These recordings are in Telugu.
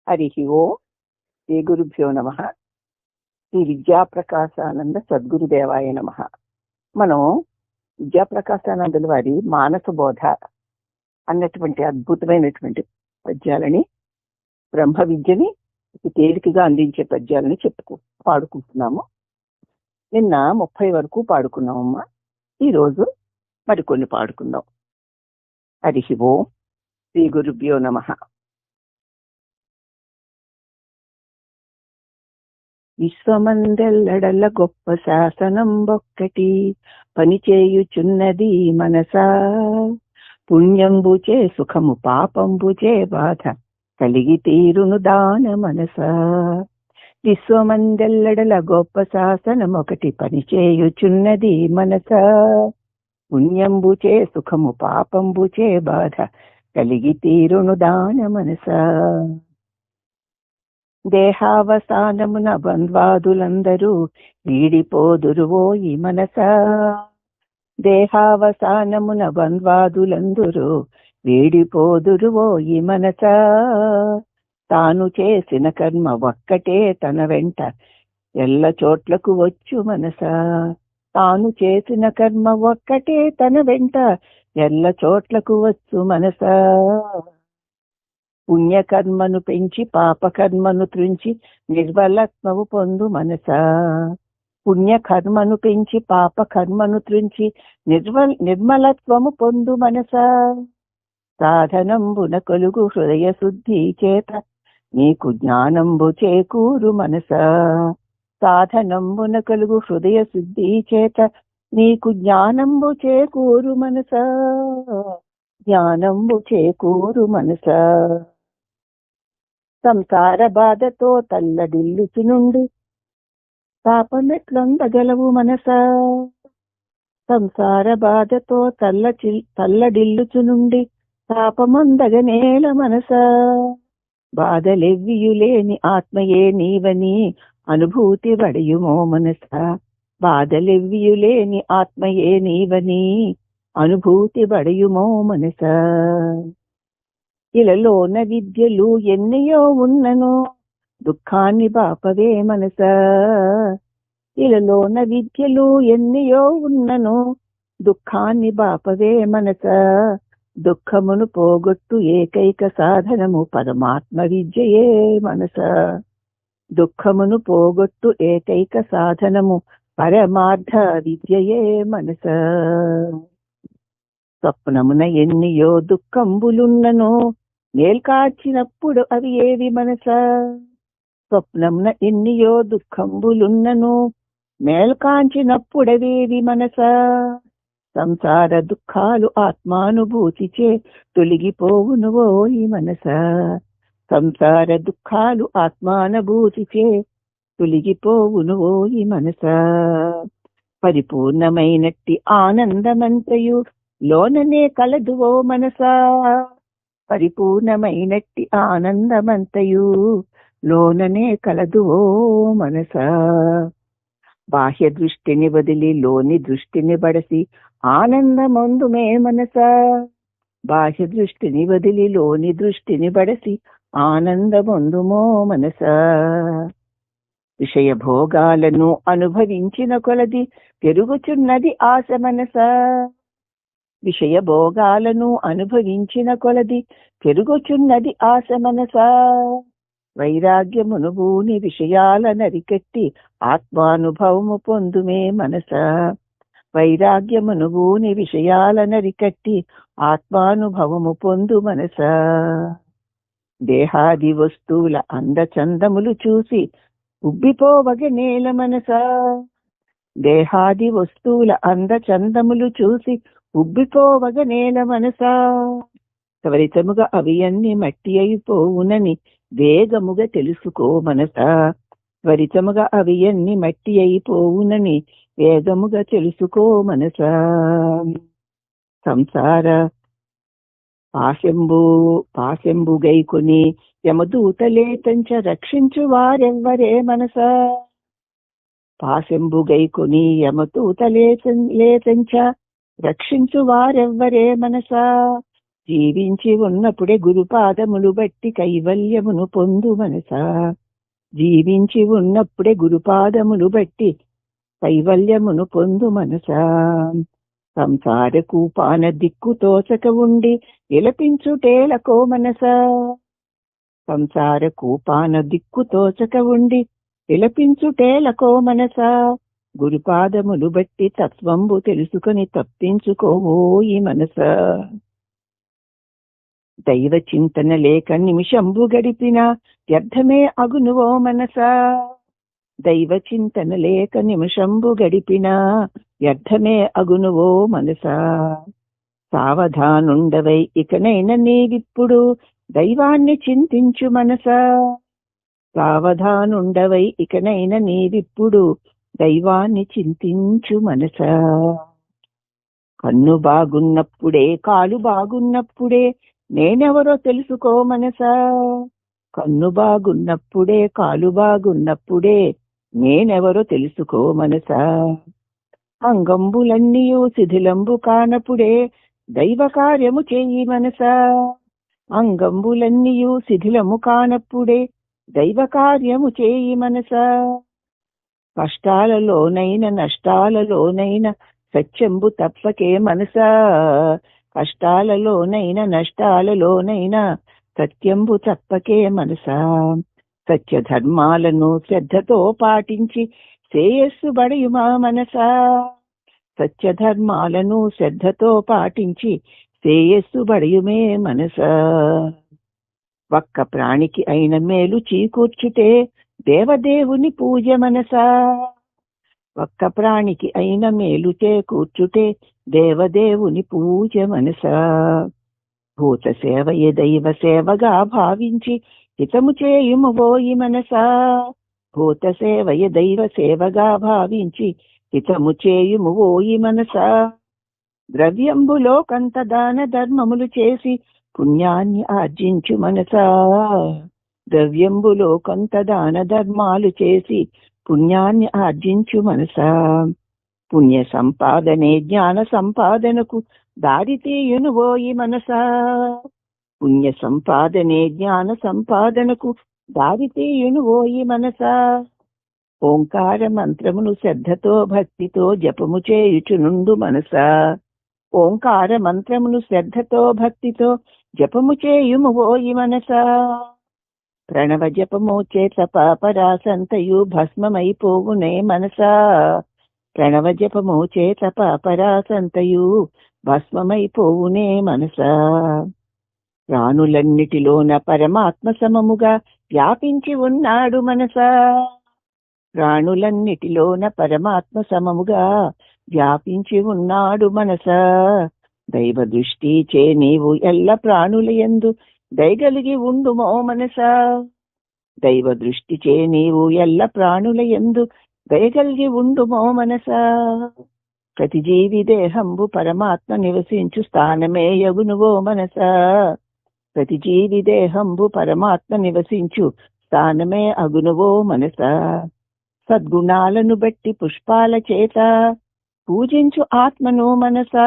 హరి ఓం. శ్రీ గురుభ్యో నమః. శ్రీ విద్యాప్రకాశానంద సద్గురుదేవాయ నమః. మనం విద్యాప్రకాశానందుల వారి మానస బోధ అన్నటువంటి అద్భుతమైనటువంటి పద్యాలని, బ్రహ్మ విద్యని తేలికగా అందించే పద్యాలని పాడుకుంటున్నాము. నిన్న 30 వరకు పాడుకున్నామమ్మా. ఈరోజు మరికొన్ని పాడుకుందాం. హరి ఓం. శ్రీ గురుభ్యో నమః. విశ్వమందెల్లడల గొప్ప శాసనం ఒక్కటి పనిచేయుచున్నది మనసా. పుణ్యంబుచే సుఖము, పాపంబుచే బాధ, కలిగి తీరును దాన మనసా. విశ్వమందెల్లడల గొప్ప శాసనం ఒకటి పనిచేయుచున్నది మనసా. పుణ్యంబుచే సుఖము, పాపంబుచే బాధ, కలిగి తీరును దాన మనసా. దేహావసానమున బంధ్వాదులందరూ వీడిపోదురువోయి మనసా. దేహావసానమున బంధ్వాదులందరూ వీడిపోదురువోయి మనసా. తాను చేసిన కర్మ ఒక్కటే తన వెంట ఎల్ల చోట్లకు వచ్చు మనసా. తాను చేసిన కర్మ ఒక్కటే తన వెంట ఎల్ల చోట్లకు వచ్చు మనసా. పుణ్యకర్మను పెంచి పాపకర్మను త్రుంచి నిర్మలత్వము పొందు మనసా. పుణ్యకర్మను పెంచి పాపకర్మను త్రుంచి నిర్మలత్వము పొందు మనసా. సాధనంబున కలుగు హృదయ శుద్ధి చేత నీకు జ్ఞానంబు చేకూరు మనసా. సాధనంబున కలుగు హృదయ శుద్ధి చేత నీకు జ్ఞానంబు చేకూరు మనసా. జ్ఞానంబు చేకూరు మనసా. సంసార బాధతో తల్లడిల్లుచు నుండి తాపమెట్లొందగలవు మనసా. సంసార బాధతో తల్లడిల్లుచు నుండి తాపమొందగనేల మనసా. బాధలెవ్వియులేని ఆత్మయే నీవని అనుభూతి వడయుమో మనసా. బాధలెవ్వియులేని ఆత్మయే నీవని అనుభూతి బడయుమో మనసా. ఇలలోన విద్యలు ఎన్నయో ఉన్నను దుఃఖాన్ని బాపవే మనసా. ఇలలోన విద్యలు ఎన్నయో ఉన్నను దుఃఖాన్ని బాపవే మనసా. దుఃఖమును పోగొట్టు ఏకైక సాధనము పరమాత్మ విద్యయే మనసా. దుఃఖమును పోగొట్టు ఏకైక సాధనము పరమార్థ విద్యయే మనసా. స్వప్నమున ఎన్నియో దుఃఖంబులున్నను మేల్కాచినప్పుడు అవి ఏవి మనసా. స్వప్నమున ఎన్నియో దుఃఖంబులున్నను మేల్కాంచినప్పుడవేవి మనసా. సంసార దుఃఖాలు ఆత్మానుభూతిచే తొలగిపోవును ఓయి మనసా. సంసార దుఃఖాలు ఆత్మానుభూతిచే తొలగిపోవును ఓయి మనసా. పరిపూర్ణమైనట్టి ఆనందమంతయు లోననే కలదు ఓ మనసా. పరిపూర్ణమైనట్టి ఆనందమంతయు లోననే కలదు ఓ మనసా. బాహ్య దృష్టిని వదిలి లోని దృష్టిని బడసి ఆనందమొందుమే మనసా. బాహ్య దృష్టిని వదిలి లోని దృష్టిని బడసి ఆనందమొందుమో మనసా. విషయ భోగాలను అనుభవించిన కొలది పెరుగుచున్నది ఆశ మనసా. విషయ భోగాలను అనుభవించిన కొలది పెరుగుచున్నది ఆశ మనసా. వైరాగ్యమును భూని విషయాల నరికట్టి ఆత్మానుభవము పొందుమే మనసా. వైరాగ్యమును భూని విషయాల నరికట్టి ఆత్మానుభవము పొందు మనసా. దేహాది వస్తువుల అందచందములు చూసి ఉబ్బిపోవగనేల మనసా. దేహాది వస్తువుల అందచందములు చూసి ఉబ్బిపోవగనేల మనసా. త్వరితముగా అవి అన్ని మట్టి అయిపోవునని వేగముగా తెలుసుకో మనసా. త్వరితముగా అవి అన్ని మట్టి అయిపోవునని వేగముగా తెలుసుకో మనసా. సంసార పాశంబు గైకొని యమదూతలేతంచ రక్షించు వారెవ్వరే మనసా. పాశంబు గైకొని యమదూతలేతంచ రక్షించు వారెవ్వరే మనసా. జీవించి ఉన్నప్పుడే గురుపాదములు బట్టి కైవల్యమును పొందు మనసా. జీవించి ఉన్నప్పుడే గురుపాదములు బట్టి కైవల్యమును పొందు మనసా. సంసార కూపాన దిక్కు తోచక ఉండి విలపించుటేలకో మనసా. సంసార కూపాన దిక్కు తోచక ఉండి విలపించుటేలకో మనసా. గురుపాదములు బట్టి తత్వంబు తెలుసుకొని తప్పించుకోవోయి మనసా. దైవ చింతన లేక నిమిషంబు గడిపిన వ్యర్థమే అగునువో మనసా. దైవ చింతన లేక నిమిషంబు గడిపిన వ్యర్థమే అగునువో మనసా. సావధానుండవై ఇకనైనా నీవిప్పుడు దైవాన్ని చింతించు మనసా. సావధానుండవై ఇకనైనా నీవిప్పుడు దైవాన్ని చింతించు మనసా. కన్ను బాగున్నప్పుడే కాలు బాగున్నప్పుడే నేనెవరో తెలుసుకో మనసా. కన్ను బాగున్నప్పుడే కాలు బాగున్నప్పుడే నేనెవరో తెలుసుకో మనసా. అంగంబులన్నీయు శిథిలంబు కానప్పుడే దైవ కార్యము చేయి మనసా. అంగంబులన్నీయు శిథిలము కానప్పుడే దైవ కార్యము చేయి మనసా. కష్టాలలోనైనా నష్టాలలోనైనా సత్యంబు తప్పకే మనసా. కష్టాలలోనైనా నష్టాలలోనైనా సత్యంబు తప్పకే మనసా. సత్య ధర్మాలను శ్రద్ధతో పాటించి శ్రేయస్సు బడయుమా మనసా. సత్య ధర్మాలను శ్రద్ధతో పాటించి శ్రేయస్సు బడయుమే మనసా. ఒక్క ప్రాణికి అయిన మేలు చీకూర్చుటే దేవదేవుని పూజ మనసా. ఒక్క ప్రాణికి అయిన మేలు చేకూర్చుటే దేవదేవుని పూజ మనసా. భూత సేవయే దైవ సేవగా భావించి హితము చేయుము ఓయి మనసా. భూత సేవయే దైవ సేవగా భావించి హితము చేయుము ఓయి మనసా. ద్రవ్యంబులో కొంత దాన ధర్మములు చేసి పుణ్యాన్ని ఆర్జించు మనసా. ద్రవ్యంబులో కొంత దాన ధర్మాలు చేసి పుణ్యాన్ని ఆర్జించు మనసా. పుణ్య సంపాదనే జ్ఞాన సంపాదనకు దారి తీయును ఓయి మనసా. పుణ్య సంపాదనే జ్ఞాన సంపాదనకు దారి తీయును ఓయి మనసా. ఓంకార మంత్రమును శ్రద్ధతో భక్తితో జపము చేయుచునుండు మనసా. ఓంకార మంత్రమును శ్రద్ధతో భక్తితో జపము చేయుము ఓయి మనసా. ప్రణవ జపము చేత పాపరాసంతయు భస్మమైపోవునే మనసా. ప్రణవ జపము చేత పాపరాసంతయు భస్మమైపోవునే మనసా. ప్రాణులన్నిటిలోన పరమాత్మ సమముగా వ్యాపించి ఉన్నాడు మనసా. ప్రాణులన్నిటిలోన పరమాత్మ సమముగా వ్యాపించి ఉన్నాడు మనసా. దైవ దృష్టి చే నీవు ఎల్ల ప్రాణుల యందు దయగలిగి ఉండుమో మనసా. దైవ దృష్టి చే నీవు ఎల్ల ప్రాణుల యందు దయగలిగి ఉండుమో మనసా. ప్రతి జీవి దేహంబు పరమాత్మ నివసించు స్థానమే యగునువో మనసా. ప్రతి జీవి దేహంబు పరమాత్మ నివసించు స్థానమే అగునువో మనసా. సద్గుణాలను బట్టి పుష్పాల చేత పూజించు ఆత్మను మనసా.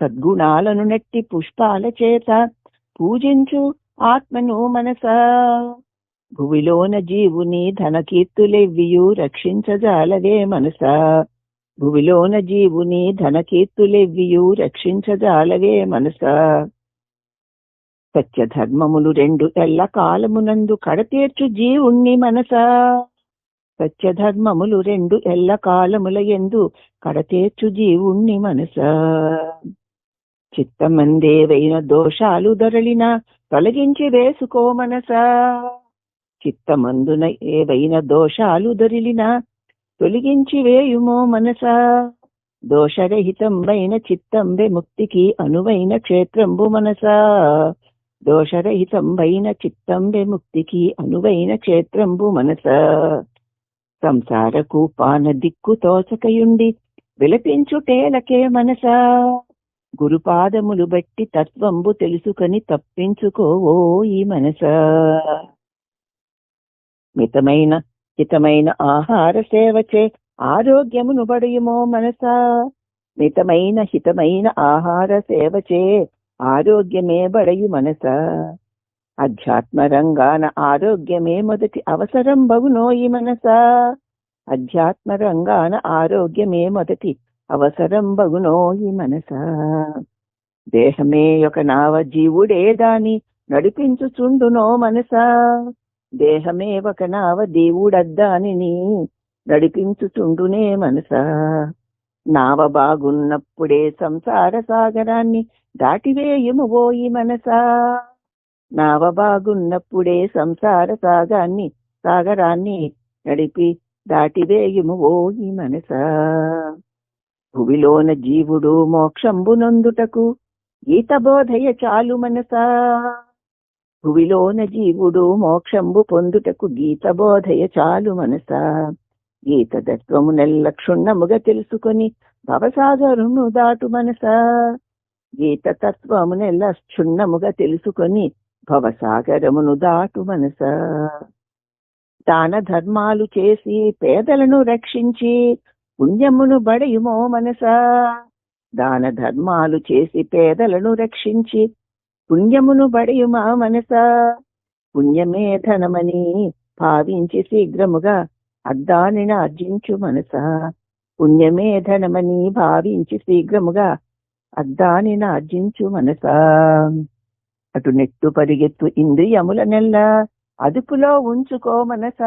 సద్గుణాలను నెట్టి పుష్పాల చేత పూజించు ఆత్మను మనసా. భువిలోన జీవుని ధనకీర్తులెవ్వియు రక్షించజాలవే మనసా. భువిలోన జీవుని ధనకీర్తులెవ్వియు రక్షించజాలవే మనసా. సత్య ధర్మములు రెండు ఎల్ల కాలమునందు కడతీర్చు జీవుణ్ణి మనసా. సత్య ధర్మములు రెండు ఎల్ల కాలముల యందు కడతీర్చు జీవుణ్ణి మనసా. చిత్తమందేవైన దోషాలు దొరలినా తొలగించి వేసుకో మనసా. చిత్తమందున ఏవైన దోషాలు దొరిలినా తొలగించి వేయుమో మనసా. దోషరహితంబైన చిత్తంబె ముక్తికి అనువైన క్షేత్రంబు మనసా. దోషరహితంబైన చిత్తంబె ముక్తికి అనువైన క్షేత్రంబు మనసా. సంసార కూపాన దిక్కు తోచకయుండి విలపించుటేలకే మనసా. గురుపాదములు బట్టి తత్వంబు తెలుసుకొని తప్పించుకోవోయి మనసా. మితమైన హితమైన ఆహార సేవచే ఆరోగ్యమును బడియుమో మనసా. మితమైన హితమైన ఆహార సేవచే ఆరోగ్యమే బడయు మనస. అధ్యాత్మ రంగాన ఆరోగ్యమే మొదటి అవసరం బగునోయి మనస. అధ్యాత్మ రంగాన ఆరోగ్యమే మొదటి అవసరం బగునోయి మనస. దేహమే ఒక నావ జీవుడే దాని నడిపించుచుండునో మనస. దేహమే ఒక నావ దేవుడద్దానిని నడిపించుచుండునే మనస. నావ బాగున్నప్పుడే సంసార సాగరాన్ని దాటివేయుము ఓయి మనస. నావ బాగున్నప్పుడే సంసార సాగరాన్ని నడిపి దాటివేయుము ఓయి మనస. భువిలోన జీవుడు మోక్షంబునందుటకు గీత బోధయ చాలు మనస. భువిలోన జీవుడు మోక్షంబు పొందుటకు గీత బోధయ చాలు మనస. గీత తత్వము నెల్ల క్షుణ్ణముగా తెలుసుకొని భవసాగరము దాటు మనస. గీత తత్వము నెల్ల క్షుణ్ణముగా తెలుసుకొని భవసాగరమును దాటు మనస. దాన ధర్మాలు చేసి పేదలను రక్షించి పుణ్యమును బడయుమో మనస. దాన ధర్మాలు చేసి పేదలను రక్షించి పుణ్యమును బడయుమా మనస. పుణ్యమే ధనమని భావించి శీఘ్రముగా అద్దానిని ఆర్జించు మనస. పుణ్యమే ధనమని భావించి శీఘ్రముగా అద్దానిని ఆర్జించు మనస. అటు నెట్టు పరిగెత్తు ఇంద్రియముల నెల్ల అదుపులో ఉంచుకో మనస.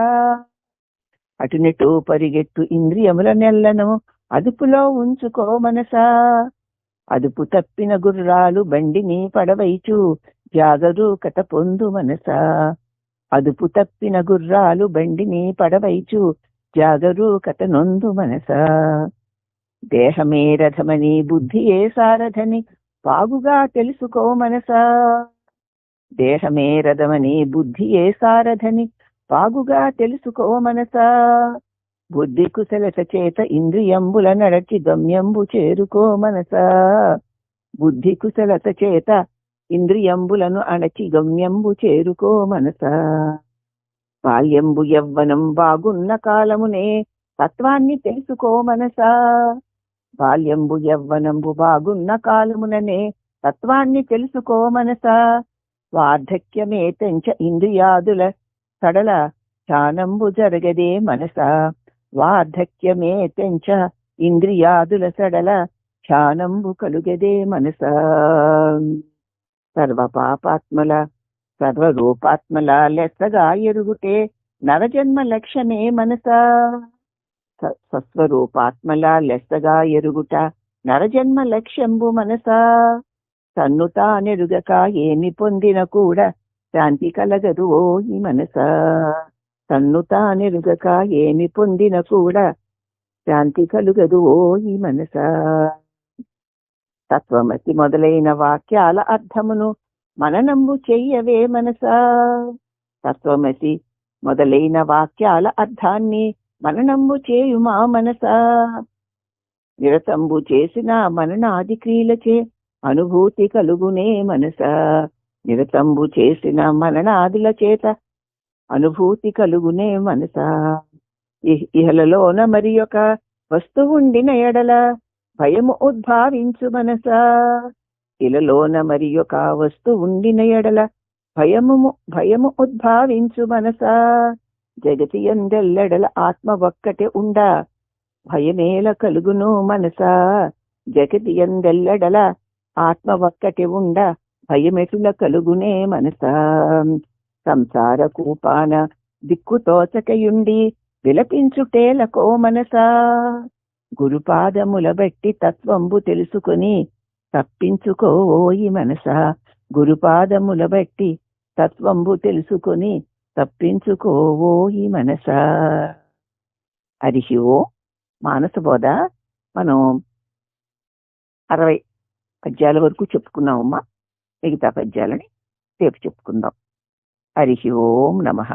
అటునెటు పరిగెత్తు ఇంద్రియముల నెల్లను అదుపులో ఉంచుకో మనస. అదుపు తప్పిన గుర్రాలు బండిని పడవైచు జాగరూకత పొందు మనస. అదుపు తప్పిన గుర్రాలు బండిని పడవైచు జాగరూకత నొందు మనస. దేహమే రథమని బుద్ధియే సారథని బాగుగా తెలుసుకో మనస. దేహమే రథమని బుద్ధియే సారథని బాగుగా తెలుసుకో మనస. బుద్ధి కుశలత చేత ఇంద్రియంబుల నడచి గమ్యంబు చేరుకో మనస. బుద్ధి కుశలత చేత ఇంద్రియంబులను అణచి గమ్యంబు చేరుకో మనస. బాల్యంబు యవ్వనం బాగున్న కాలమునే తత్వాన్ని తెలుసుకో మనస. బాల్యంబు యవ్వనంబు బాగున్న కాలముననే తత్వాన్ని తెలుసుకో మనస. వార్ధక్యమే తెంచ ఇంద్రియాదుల సడల ధ్యానంబు జరగదే మనస. వార్ధక్యమే తెంచ ఇంద్రియాదుల సడల ధ్యానంబు కలుగదే మనస. సర్వ పాపాత్మల సర్వరూపాత్మల లెస్సగా ఎరుగుటే నరజన్మ లక్ష్యమే మనస. స్వస్వరూపాత్మల లెస్సగా ఎరుగుట నరజన్మ లక్ష్యంబు మనస. తన్ను తానెరుగక ఏమి పొందిన కూడా శాంతి కలగదు ఓయి మనస. తన్ను తానెరుగక ఏమి పొందిన కూడా శాంతి కలుగదు ఓయి మనస. తత్వమసి మొదలైన వాక్యాల అర్థమును మననంబు చెయ్యవే మనస. తత్వమసి మొదలైన వాక్యాల అర్థాన్ని మననంబు చేయుమా మనస. నిరతంబు చేసిన మననాది క్రియలచే అనుభూతి కలుగునే మనస. నిరతంబు చేసిన మననాదుల చేత అనుభూతి కలుగునే మనస. ఇహలలోన మరి ఒక వస్తువుండిన ఎడల భయము ఉద్భావించు మనస. ఇలలోన మరి ఒక వస్తువుండిన ఎడల భయము ఉద్భావించు మనస. జగతి యందెల్లెడల ఆత్మ ఒక్కటే ఉండ భయమేల కలుగును మనస. జగతి యందెల్లెడల ఆత్మ ఒక్కటే ఉండ భయమెటుల కలుగునే మనస. సంసార కూపాన దిక్కుతోచకయుండి విలపించుటేలకో మనస. గురుపాదముల బట్టి తత్వంబు తెలుసుకొని తప్పించుకోయి మనస. గురుపాదముల బట్టి తత్వంబు తెలుసుకొని తప్పించుకోయి మనస. హరి ఓం. మానసబోధ మనం 60 పద్యాల వరకు చెప్పుకున్నామమ్మా. మిగతా పద్యాలని రేపు చెప్పుకుందాం. హరి ఓం నమః.